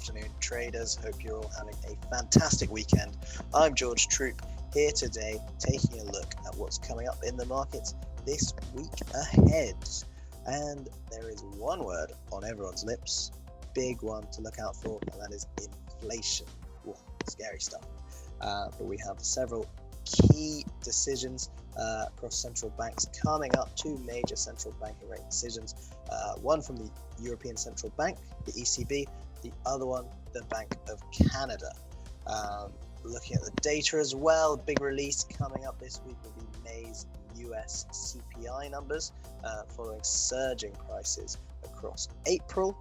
afternoon, traders. Hope you're all having a fantastic weekend. I'm George Troop, here today taking a look at what's coming up in the markets this week ahead. And there is one word on everyone's lips, big one to look out for, and that is inflation. Ooh, scary stuff. But we have several key decisions across central banks coming up, two major central banking rate decisions, one from the European Central Bank, the ECB, the other one, the Bank of Canada. Looking at the data as well, big release coming up this week will be May's US CPI numbers, following surging prices across April.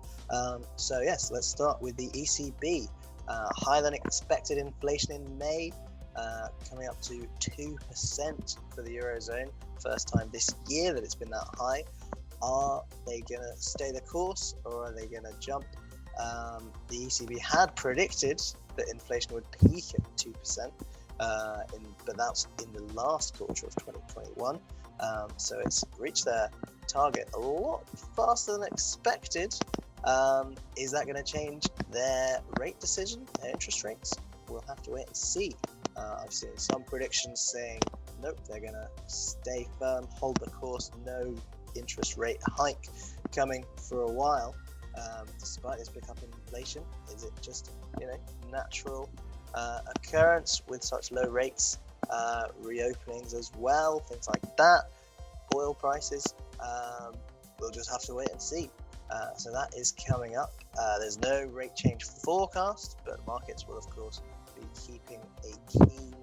So yes, let's start with the ECB. Higher than expected inflation in May, coming up to 2% for the Eurozone. First time this year that it's been that high. Are they going to stay the course, or are they going to jump? The ECB had predicted that inflation would peak at 2%, but that's in the last quarter of 2021. So it's reached their target a lot faster than expected. Is that going to change their rate decision, their interest rates? We'll have to wait and see. I've seen some predictions saying, nope, they're going to stay firm, hold the course, no interest rate hike coming for a while. Despite this pickup in inflation, is it just natural occurrence with such low rates, reopenings as well, things like that? Oil prices, we'll just have to wait and see. So that is coming up. There's no rate change forecast, but markets will of course be keeping a keen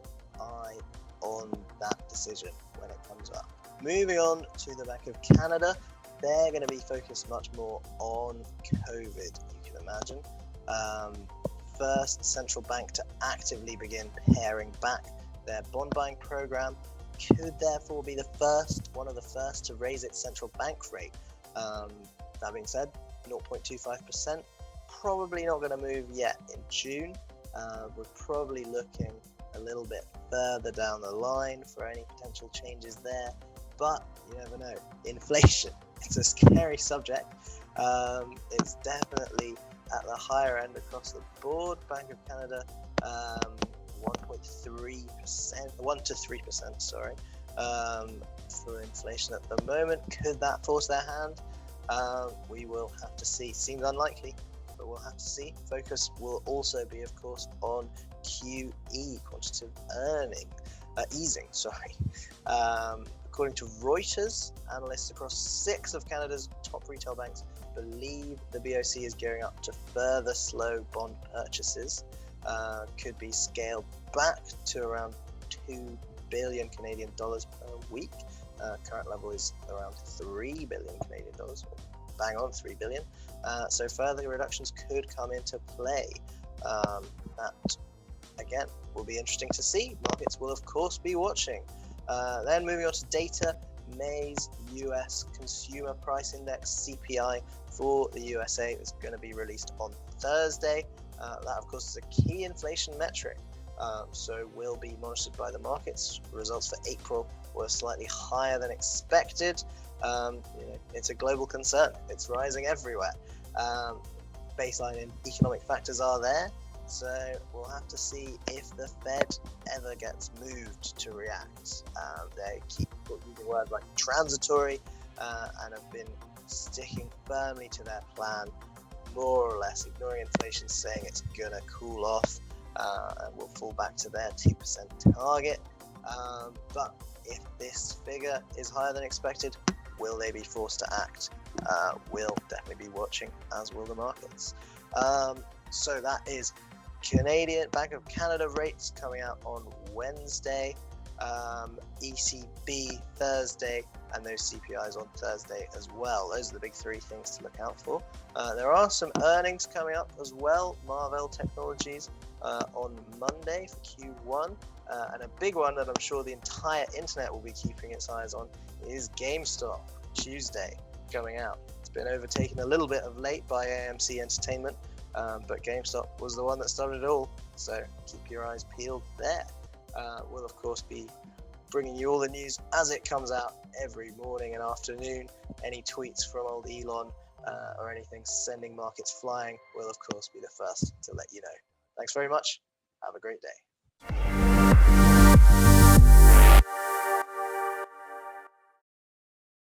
eye on that decision when it comes up. Moving on to the Bank of Canada, they're going to be focused much more on COVID, you can imagine. First central bank to actively begin paring back their bond buying program, could therefore be one of the first to raise its central bank rate. That being said, 0.25%, probably not going to move yet in June. We're probably looking a little bit further down the line for any potential changes there, but you never know. Inflation, it's a scary subject. It's definitely at the higher end across the board. Bank of Canada, 1.3%, 1 to 3%, sorry, for inflation at the moment. Could that force their hand? We will have to see. Seems unlikely, but we'll have to see. Focus will also be, of course, on QE, quantitative easing. According to Reuters, analysts across 6 of Canada's top retail banks believe the BOC is gearing up to further slow bond purchases. Could be scaled back to around 2 billion Canadian dollars per week. Current level is around 3 billion Canadian dollars, bang on 3 billion. So further reductions could come into play. That, again, will be interesting to see. Markets will, of course, be watching. Then moving on to data, May's US Consumer Price Index, CPI, for the USA is going to be released on Thursday. That, of course, is a key inflation metric, so will be monitored by the markets. Results for April were slightly higher than expected. It's a global concern. It's rising everywhere. Baseline and economic factors are there, so we'll have to see if the Fed ever gets moved to react. They keep using words like transitory and have been sticking firmly to their plan, more or less ignoring inflation, saying it's going to cool off and will fall back to their 2% target. But if this figure is higher than expected, will they be forced to act? We'll definitely be watching, as will the markets. So that is Canadian Bank of Canada rates coming out on Wednesday, ECB Thursday, and those CPIs on Thursday as well. Those are the big 3 things to look out for. There are some earnings coming up as well. Marvell Technologies on Monday for Q1, and a big one that I'm sure the entire internet will be keeping its eyes on is GameStop, Tuesday, coming out. It's been overtaken a little bit of late by AMC Entertainment, but GameStop was the one that started it all, so keep your eyes peeled there. We'll of course be bringing you all the news as it comes out every morning and afternoon. Any tweets from old Elon or anything sending markets flying, we'll of course be the first to let you know. Thanks very much. Have a great day.